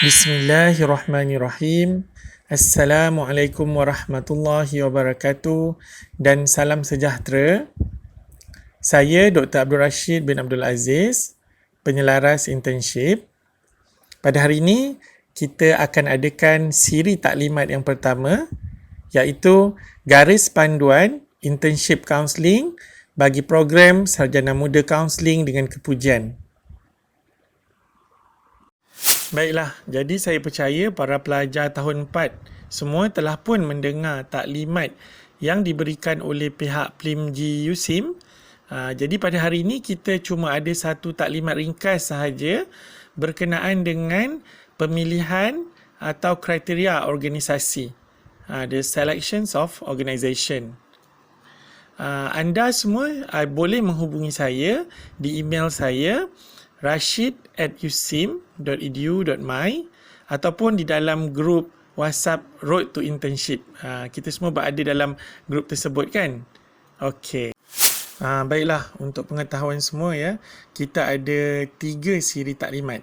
Bismillahirrahmanirrahim. Assalamualaikum warahmatullahi wabarakatuh dan salam sejahtera. Saya Dr. Abdul Rashid bin Abdul Aziz, penyelaras internship. Pada hari ini, kita akan adakan siri taklimat yang pertama, iaitu garis panduan internship counselling bagi program Sarjana Muda Counselling dengan Kepujian. Baiklah, jadi saya percaya para pelajar tahun 4 semua telah pun mendengar taklimat yang diberikan oleh pihak PLIMG USIM. Jadi pada hari ini kita cuma ada satu taklimat ringkas sahaja berkenaan dengan pemilihan atau kriteria organisasi. The selections of organisation. Anda semua boleh menghubungi saya di email saya rashid@usim.edu.my ataupun di dalam grup WhatsApp Road to Internship. Kita semua berada dalam grup tersebut kan? Okey. Baiklah, untuk pengetahuan semua ya, kita ada 3 siri taklimat.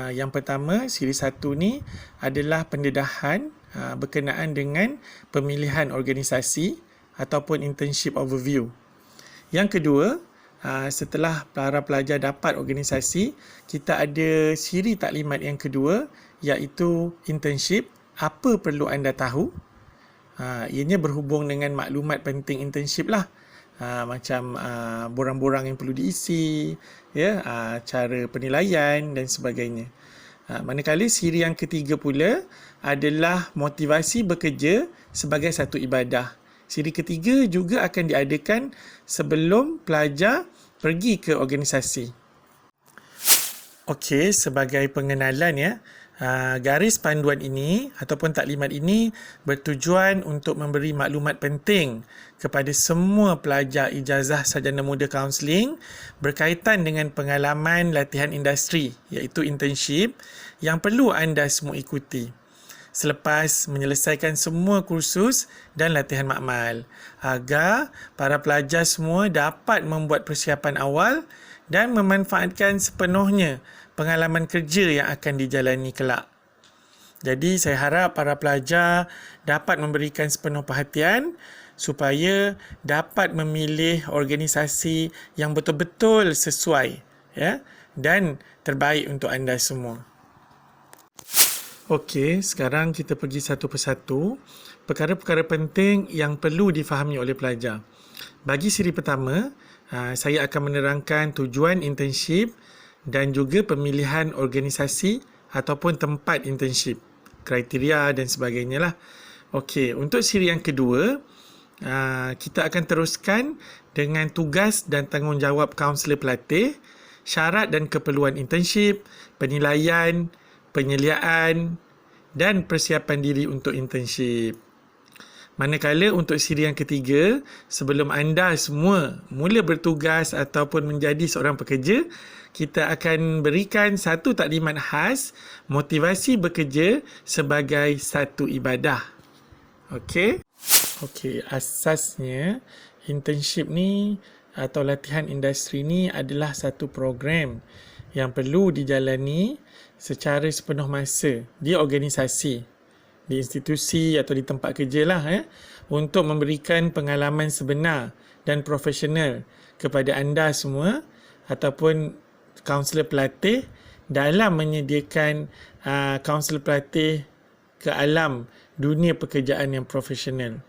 Yang pertama, siri 1 ni adalah pendedahan berkenaan dengan pemilihan organisasi ataupun internship overview. Yang kedua, setelah para pelajar dapat organisasi, kita ada siri taklimat yang kedua, iaitu internship. Apa perlu anda tahu? Ianya berhubung dengan maklumat penting internship lah. Macam borang-borang yang perlu diisi, ya, cara penilaian dan sebagainya. Manakala siri yang ketiga pula adalah motivasi bekerja sebagai satu ibadah. Siri ketiga juga akan diadakan sebelum pelajar pergi ke organisasi. Okey, sebagai pengenalan ya, garis panduan ini ataupun taklimat ini bertujuan untuk memberi maklumat penting kepada semua pelajar ijazah Sarjana Muda Counselling berkaitan dengan pengalaman latihan industri, iaitu internship yang perlu anda semua ikuti selepas menyelesaikan semua kursus dan latihan makmal, agar para pelajar semua dapat membuat persiapan awal dan memanfaatkan sepenuhnya pengalaman kerja yang akan dijalani kelak. Jadi saya harap para pelajar dapat memberikan sepenuh perhatian supaya dapat memilih organisasi yang betul-betul sesuai, ya, dan terbaik untuk anda semua. Okey, sekarang kita pergi satu persatu perkara-perkara penting yang perlu difahami oleh pelajar. Bagi siri pertama, saya akan menerangkan tujuan internship dan juga pemilihan organisasi ataupun tempat internship, kriteria dan sebagainya lah. Okey, untuk siri yang kedua, kita akan teruskan dengan tugas dan tanggungjawab kaunselor pelatih, syarat dan keperluan internship, penilaian, penyeliaan dan persiapan diri untuk internship. Manakala untuk siri yang ketiga, sebelum anda semua mula bertugas ataupun menjadi seorang pekerja, kita akan berikan satu taklimat khas motivasi bekerja sebagai satu ibadah. Okey? Okey, asasnya internship ni atau latihan industri ni adalah satu program yang perlu dijalani secara sepenuh masa di organisasi, di institusi atau di tempat kerja lah, untuk memberikan pengalaman sebenar dan profesional kepada anda semua ataupun kaunselor pelatih dalam menyediakan kaunselor pelatih ke alam dunia pekerjaan yang profesional,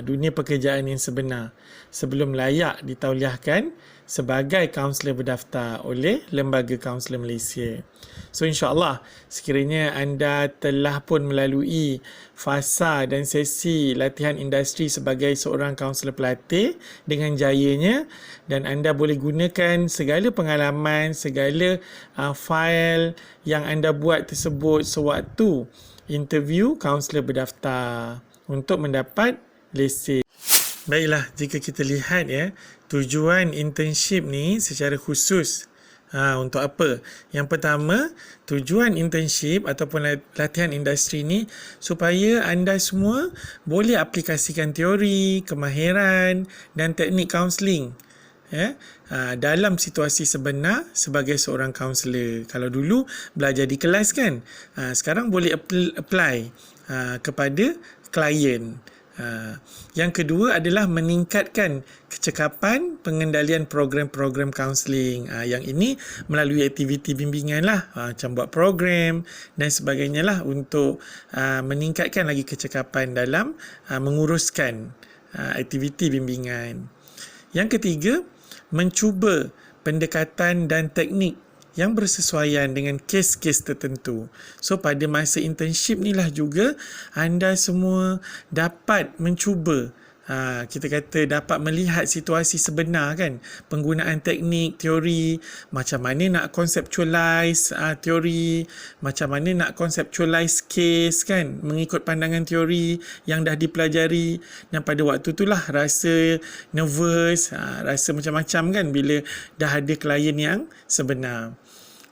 dunia pekerjaan yang sebenar sebelum layak ditauliahkan sebagai kaunselor berdaftar oleh Lembaga Kaunselor Malaysia. So insya-Allah, sekiranya anda telah pun melalui fasa dan sesi latihan industri sebagai seorang kaunselor pelatih dengan jayanya, dan anda boleh gunakan segala pengalaman, segala fail yang anda buat tersebut sewaktu interview kaunselor berdaftar untuk mendapat lesen. Baiklah, jika kita lihat ya, tujuan internship ni secara khusus untuk apa? Yang pertama, tujuan internship ataupun latihan industri ni supaya anda semua boleh aplikasikan teori, kemahiran dan teknik kaunseling dalam situasi sebenar sebagai seorang kaunselor. Kalau dulu belajar di kelas kan, sekarang boleh apply kepada klien. Yang kedua adalah meningkatkan kecekapan pengendalian program-program kaunseling. Yang ini melalui aktiviti bimbingan lah, macam buat program dan sebagainya lah untuk meningkatkan lagi kecekapan dalam menguruskan aktiviti bimbingan. Yang ketiga, mencuba pendekatan dan teknik yang bersesuaian dengan kes-kes tertentu. So, pada masa internship ni lah juga anda semua dapat mencuba, kita kata dapat melihat situasi sebenar kan, penggunaan teknik, teori, macam mana nak conceptualize teori, macam mana nak conceptualize case kan, mengikut pandangan teori yang dah dipelajari. Dan pada waktu tu lah rasa nervous, rasa macam-macam kan bila dah ada klien yang sebenar.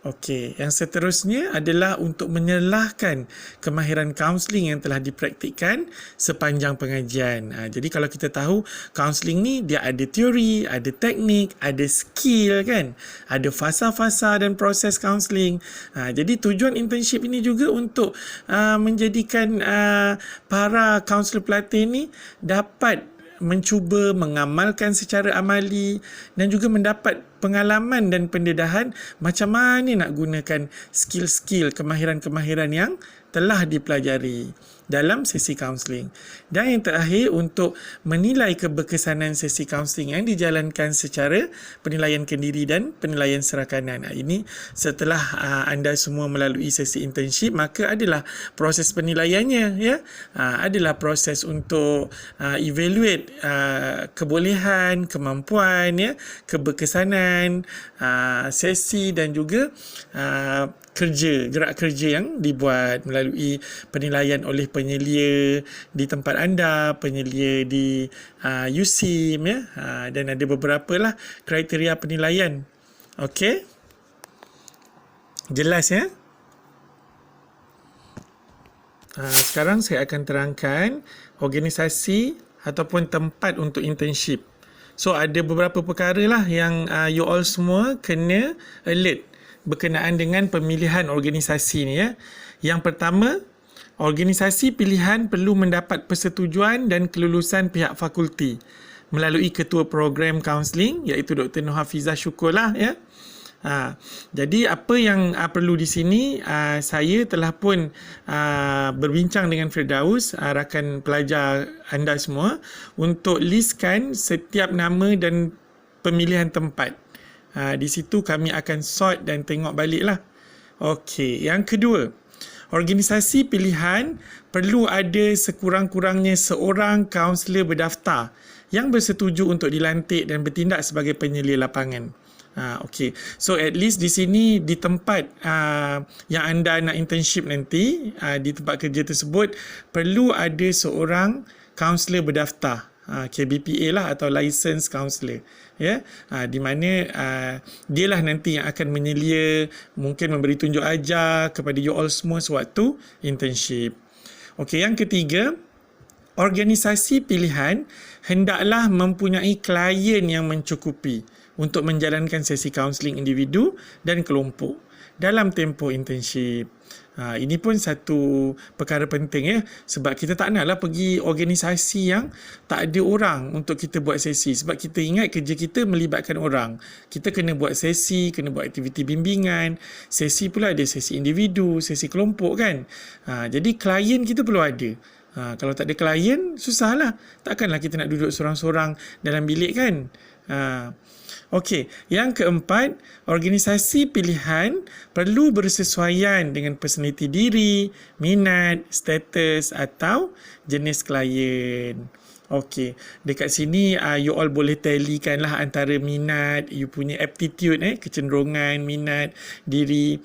Okey, yang seterusnya adalah untuk menyelahkan kemahiran kaunseling yang telah dipraktikkan sepanjang pengajian. Jadi kalau kita tahu kaunseling ni dia ada teori, ada teknik, ada skill kan, ada fasa-fasa dan proses kaunseling. Jadi tujuan internship ini juga untuk menjadikan para kaunselor pelatih ni dapat mencuba mengamalkan secara amali dan juga mendapat pengalaman dan pendedahan macam mana nak gunakan skill-skill, kemahiran-kemahiran yang telah dipelajari dalam sesi kaunseling. Dan yang terakhir, untuk menilai keberkesanan sesi kaunseling yang dijalankan secara penilaian kendiri dan penilaian serakanan. Ini setelah anda semua melalui sesi internship, maka adalah proses penilaiannya, ya. Adalah proses untuk evaluate kebolehan, kemampuan, ya, keberkesanan sesi dan juga gerak kerja yang dibuat melalui penilaian oleh penyelia di tempat anda, penyelia di USIM, ya, dan ada beberapa lah kriteria penilaian. Okey, jelas ya. Sekarang saya akan terangkan organisasi ataupun tempat untuk internship. So ada beberapa perkara lah yang you all semua kena alert berkenaan dengan pemilihan organisasi ni, ya. Yang pertama, organisasi pilihan perlu mendapat persetujuan dan kelulusan pihak fakulti melalui ketua program kaunseling iaitu Dr. Nur Hafizah Syukur lah, ya. Jadi apa yang perlu di sini, saya telah pun berbincang dengan Firdaus, rakan pelajar anda semua, untuk listkan setiap nama dan pemilihan tempat. Di situ kami akan sort dan tengok balik lah. Okey, yang kedua, organisasi pilihan perlu ada sekurang-kurangnya seorang kaunselor berdaftar yang bersetuju untuk dilantik dan bertindak sebagai penyelia lapangan. Okey, so at least di sini, di tempat yang anda nak internship nanti, di tempat kerja tersebut, perlu ada seorang kaunselor berdaftar, KBPA lah, atau Licensed Counselor, ya, di mana dia lah nanti yang akan menyelia, mungkin memberi tunjuk ajar kepada you all semua sewaktu internship. Okey, yang ketiga, organisasi pilihan hendaklah mempunyai klien yang mencukupi untuk menjalankan sesi kaunseling individu dan kelompok dalam tempoh internship. Ini pun satu perkara penting, ya, sebab kita tak naklah pergi organisasi yang tak ada orang untuk kita buat sesi, sebab kita ingat kerja kita melibatkan orang. Kita kena buat sesi, kena buat aktiviti bimbingan, sesi pula ada sesi individu, sesi kelompok kan. Jadi klien kita perlu ada. Kalau tak ada klien, susahlah. Takkanlah kita nak duduk sorang-sorang dalam bilik kan. Okey, yang keempat, organisasi pilihan perlu bersesuaian dengan personaliti diri, minat, status atau jenis klien. Okey, dekat sini you all boleh tallykan lah antara minat, you punya aptitude, kecenderungan, minat, diri,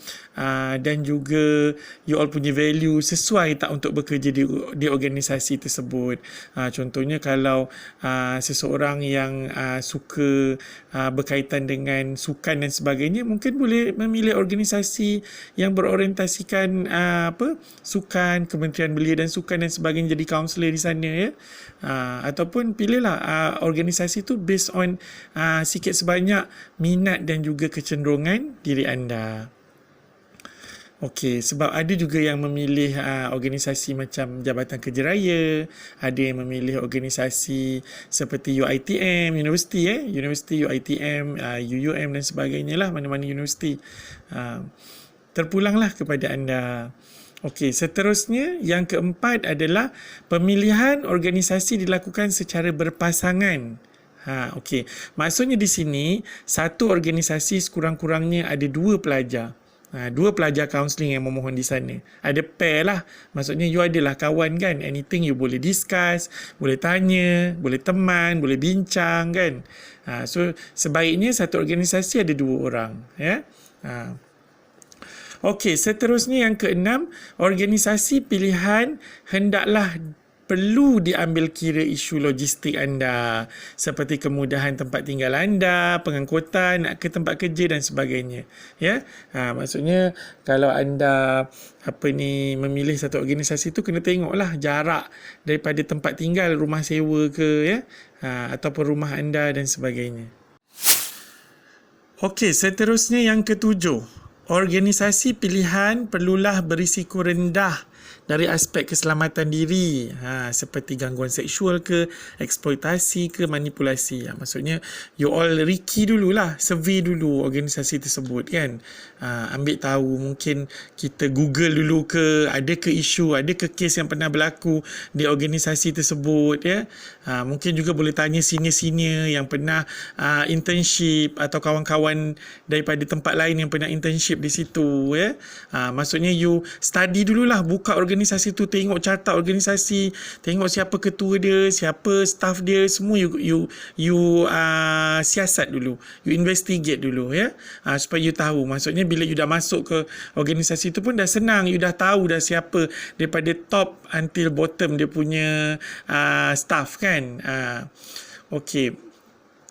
dan juga you all punya value sesuai tak untuk bekerja di organisasi tersebut. Contohnya kalau seseorang yang suka berkaitan dengan sukan dan sebagainya, mungkin boleh memilih organisasi yang berorientasikan sukan, Kementerian Belia dan Sukan dan sebagainya, jadi kaunselor di sana, ya. ataupun pilihlah organisasi tu based on sikit sebanyak minat dan juga kecenderungan diri anda. Okey, sebab ada juga yang memilih organisasi macam Jabatan Kerja Raya, ada yang memilih organisasi seperti UiTM, universiti UiTM, UUM dan sebagainya lah, mana-mana universiti. Terpulanglah kepada anda. Okey, seterusnya yang keempat adalah pemilihan organisasi dilakukan secara berpasangan. Okey. Maksudnya di sini satu organisasi sekurang-kurangnya ada 2 pelajar. 2 pelajar kaunseling yang memohon di sana. Ada pair lah. Maksudnya you adalah kawan kan. Anything you boleh discuss, boleh tanya, boleh teman, boleh bincang kan. So sebaiknya satu organisasi ada 2 orang. Ya. Okey, seterusnya yang keenam, organisasi pilihan hendaklah perlu diambil kira isu logistik anda seperti kemudahan tempat tinggal anda, pengangkutan nak ke tempat kerja dan sebagainya. Ya. Maksudnya kalau anda memilih satu organisasi tu kena tengoklah jarak daripada tempat tinggal, rumah sewa ke ya, ataupun rumah anda dan sebagainya. Okey, seterusnya yang ketujuh. Organisasi pilihan perlulah berisiko rendah dari aspek keselamatan diri, seperti gangguan seksual ke, eksploitasi ke, manipulasi. Maksudnya you all recce dululah, survey dulu organisasi tersebut kan. Ambil tahu, mungkin kita Google dulu ke, ada ke isu, ada ke kes yang pernah berlaku di organisasi tersebut ya. Mungkin juga boleh tanya senior-senior yang pernah internship atau kawan-kawan daripada tempat lain yang pernah internship di situ ya. Maksudnya you study dululah, buka organisasi tu, tengok carta organisasi, tengok siapa ketua dia, siapa staff dia, semua you siasat dulu, you investigate dulu ya, supaya you tahu. Maksudnya bila you dah masuk ke organisasi tu pun dah senang, you dah tahu dah siapa daripada top until bottom dia punya staff kan.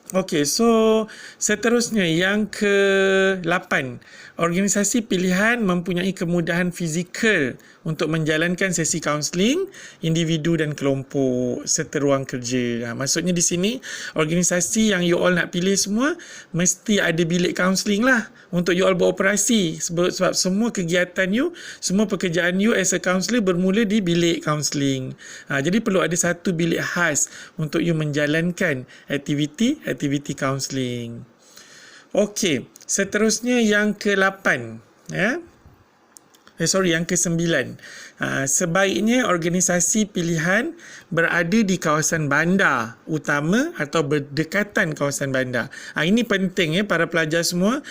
Okey, so seterusnya yang ke-8, organisasi pilihan mempunyai kemudahan fizikal untuk menjalankan sesi kaunseling individu dan kelompok serta ruang kerja. Maksudnya di sini organisasi yang you all nak pilih semua mesti ada bilik kaunseling lah untuk you all beroperasi, sebab semua kegiatan you, semua pekerjaan you as a counsellor bermula di bilik kaunseling. Jadi perlu ada satu bilik khas untuk you menjalankan aktiviti kaunseling. Okey, seterusnya yang ke-8 ya. Yang ke-9. Sebaiknya organisasi pilihan berada di kawasan bandar utama atau berdekatan kawasan bandar. Ini penting ya para pelajar semua.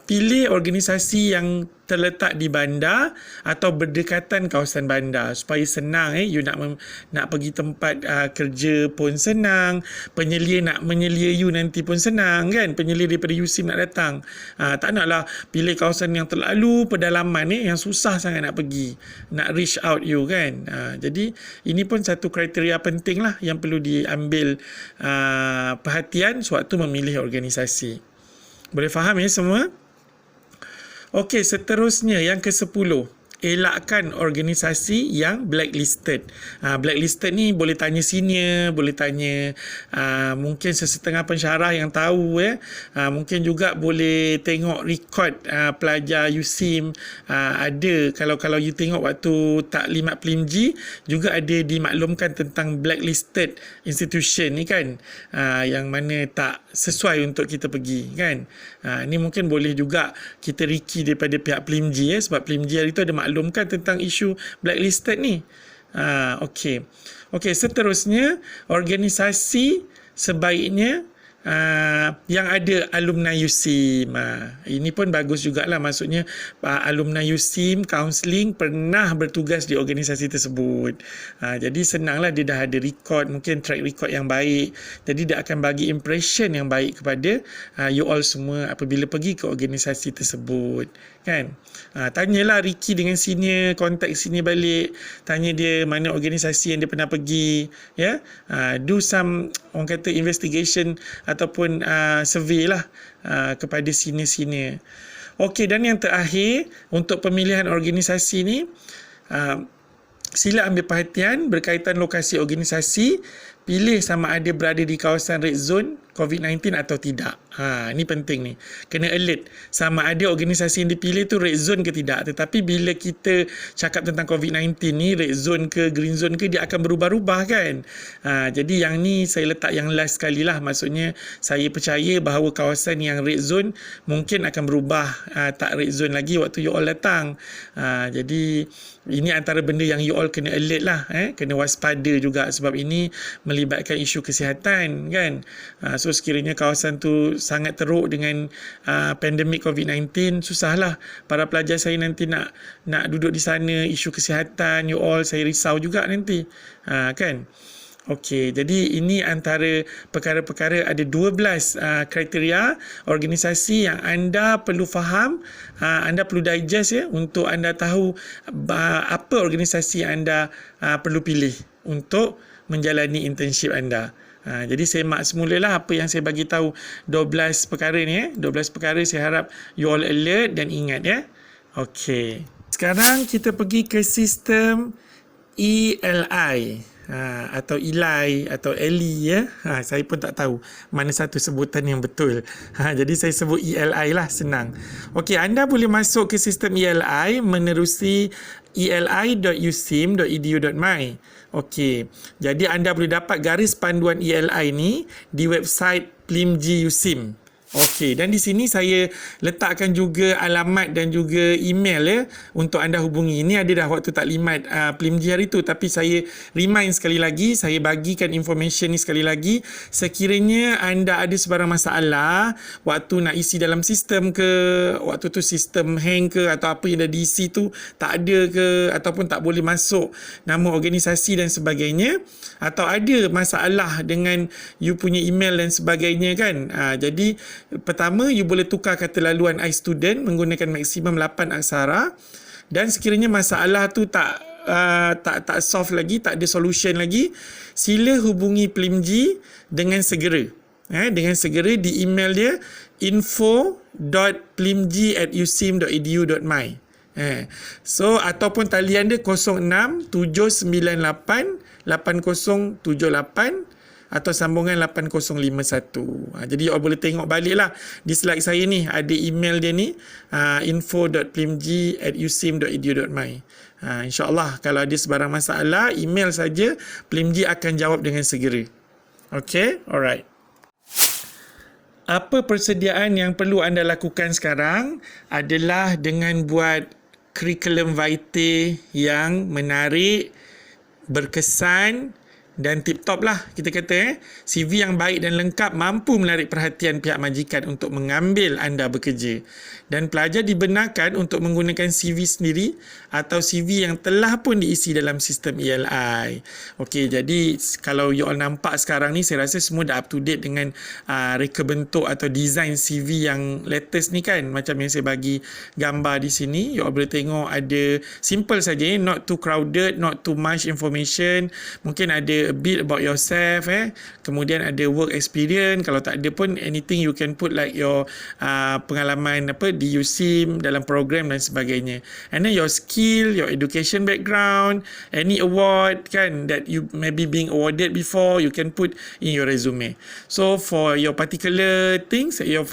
Pilih organisasi yang terletak di bandar atau berdekatan kawasan bandar supaya senang you nak pergi tempat kerja pun senang, penyelia nak menyelia you nanti pun senang kan, penyelia daripada USIM nak datang. Tak naklah pilih kawasan yang terlalu pedalaman yang susah sangat nak pergi, nak reach out you kan. Jadi ini pun satu kriteria penting lah yang perlu diambil perhatian sewaktu memilih organisasi. Boleh faham ya semua? Okey, seterusnya yang ke-10. Elakkan organisasi yang blacklisted. Blacklisted ni boleh tanya senior, boleh tanya mungkin sesetengah pensyarah yang tahu ya. Mungkin juga boleh tengok rekod pelajar USIM. Ada kalau you tengok waktu taklimat PLIMG juga ada dimaklumkan tentang blacklisted institution ni kan, yang mana tak sesuai untuk kita pergi kan. Ni mungkin boleh juga kita recce daripada pihak PLIMG ya, sebab PLIMG hari tu ada maklumkan tentang isu blacklisted ni. Okey, seterusnya organisasi sebaiknya yang ada alumni USIM. Ini pun bagus jugalah, maksudnya alumni USIM counselling pernah bertugas di organisasi tersebut. Jadi senanglah, dia dah ada record, mungkin track record yang baik. Jadi dia akan bagi impression yang baik kepada you all semua apabila pergi ke organisasi tersebut kan. Tanyalah Ricky dengan senior, kontak senior balik, tanya dia mana organisasi yang dia pernah pergi ya. Do some orang kata investigation ataupun survey lah kepada senior-senior. Okey, dan yang terakhir untuk pemilihan organisasi ni, sila ambil perhatian berkaitan lokasi organisasi, pilih sama ada berada di kawasan red zone COVID-19 atau tidak. Ni penting ni. Kena alert sama ada organisasi yang dipilih tu red zone ke tidak. Tetapi bila kita cakap tentang COVID-19 ni, red zone ke green zone ke, dia akan berubah-ubah kan. Jadi yang ni saya letak yang last sekali lah. Maksudnya saya percaya bahawa kawasan yang red zone mungkin akan berubah tak red zone lagi waktu you all datang. Jadi ini antara benda yang you all kena alert lah. Kena waspada juga sebab ini melibatkan isu kesihatan kan. So sekiranya kawasan tu sangat teruk dengan pandemik COVID-19, susahlah para pelajar saya nanti nak duduk di sana, isu kesihatan you all, saya risau juga nanti kan. Okey, jadi ini antara perkara-perkara, ada 12 kriteria organisasi yang anda perlu faham, anda perlu digest untuk anda tahu apa organisasi anda perlu pilih untuk menjalani internship anda. Jadi semak semulalah apa yang saya bagi tahu 12 perkara ni 12 perkara, saya harap you all alert dan ingat Okey. Sekarang kita pergi ke sistem ELI. Atau ELI atau ELI saya pun tak tahu mana satu sebutan yang betul. Jadi saya sebut ELI lah, senang. Okey, anda boleh masuk ke sistem ELI menerusi eli.usim.edu.my. Okey, jadi anda boleh dapat garis panduan ELI ni di website PLIMG USIM. Okey, dan di sini saya letakkan juga alamat dan juga email untuk anda hubungi. Ini ada dah waktu taklimat PLIMG hari tu, tapi saya remind sekali lagi, saya bagikan information ni sekali lagi. Sekiranya anda ada sebarang masalah waktu nak isi dalam sistem ke, waktu tu sistem hang ke, atau apa yang dah diisi tu tak ada ke, ataupun tak boleh masuk nama organisasi dan sebagainya, atau ada masalah dengan you punya email dan sebagainya kan. Jadi pertama, you boleh tukar kata laluan iStudent menggunakan maksimum 8 aksara, dan sekiranya masalah tu tak solve lagi, tak ada solution lagi, sila hubungi PLIMG dengan segera. Dengan segera di email dia info.plimg@usim.edu.my. So ataupun talian dia 06-798-8078 atau sambungan 8051. Jadi you boleh tengok balik lah di slide saya ni, ada email dia ni, info.plimg@usim.edu.my. InsyaAllah kalau ada sebarang masalah, email saja, PLIMG akan jawab dengan segera. Okay, alright. Apa persediaan yang perlu anda lakukan sekarang adalah dengan buat curriculum vitae yang menarik, berkesan dan tip-top lah kita kata. CV yang baik dan lengkap mampu menarik perhatian pihak majikan untuk mengambil anda bekerja. Dan pelajar dibenarkan untuk menggunakan CV sendiri atau CV yang telah pun diisi dalam sistem ELI. Okey, jadi kalau you all nampak sekarang ni, saya rasa semua dah up to date dengan reka bentuk atau design CV yang latest ni kan. Macam yang saya bagi gambar di sini, you all boleh tengok ada simple saja, not too crowded, not too much information. Mungkin ada a bit about yourself, kemudian ada work experience. Kalau tak ada pun, anything you can put like your pengalaman di USIM dalam program dan sebagainya. And then your skill, your education background, any award kan that you maybe being awarded before, you can put in your resume. So for your particular things, your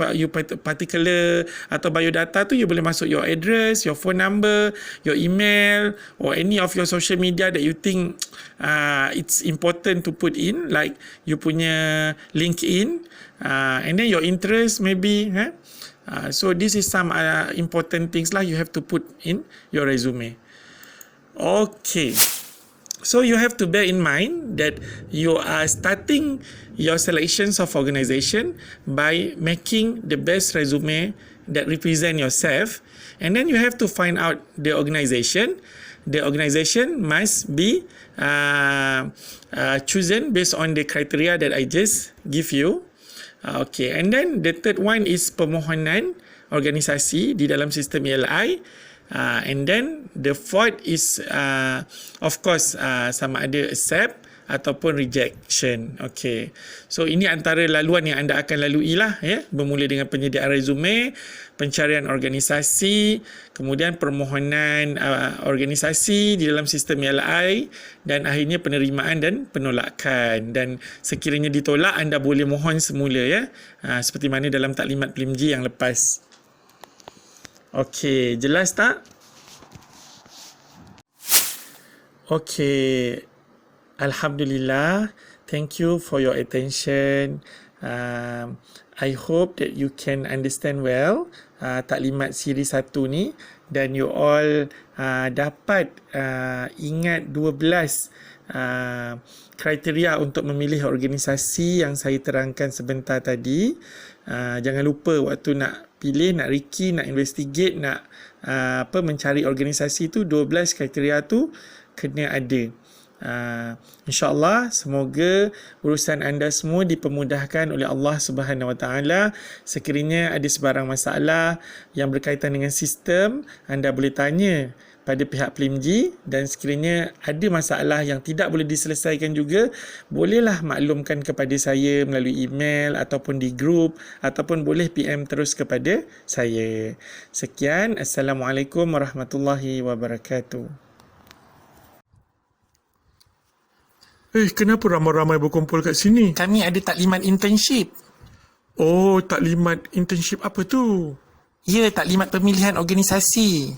particular atau biodata tu, you boleh masuk your address, your phone number, your email, or any of your social media that you think it's important to put in, like you punya LinkedIn, and then your interest maybe. So this is some important things lah you have to put in your resume. Okay. So you have to bear in mind that you are starting your selections of organization by making the best resume that represent yourself, and then you have to find out the organization. The organization must be chosen based on the criteria that I just give you. Okay, and then the third one is permohonan organisasi di dalam sistem ELI. And then the fourth is of course sama ada accept ataupun rejection. Okey. So ini antara laluan yang anda akan lalui lah ya, bermula dengan penyediaan resume, pencarian organisasi, kemudian permohonan organisasi di dalam sistem LI dan akhirnya penerimaan dan penolakan. Dan sekiranya ditolak, anda boleh mohon semula ya. Seperti mana dalam taklimat PLIMG yang lepas. Okey, jelas tak? Okey. Alhamdulillah, thank you for your attention. I hope that you can understand well taklimat siri 1 ni, dan you all dapat ingat 12 kriteria untuk memilih organisasi yang saya terangkan sebentar tadi. Jangan lupa waktu nak pilih, nak recce, nak investigate, nak mencari organisasi tu, 12 kriteria tu kena ada. InsyaAllah semoga urusan anda semua dipermudahkan oleh Allah Subhanahu Wa Taala. Sekiranya ada sebarang masalah yang berkaitan dengan sistem, anda boleh tanya pada pihak PLIMG, dan sekiranya ada masalah yang tidak boleh diselesaikan juga, bolehlah maklumkan kepada saya melalui email ataupun di grup, ataupun boleh PM terus kepada saya. Sekian, Assalamualaikum warahmatullahi wabarakatuh. Kenapa ramai-ramai berkumpul kat sini? Kami ada taklimat internship. Oh, taklimat internship apa tu? Ya, taklimat pemilihan organisasi.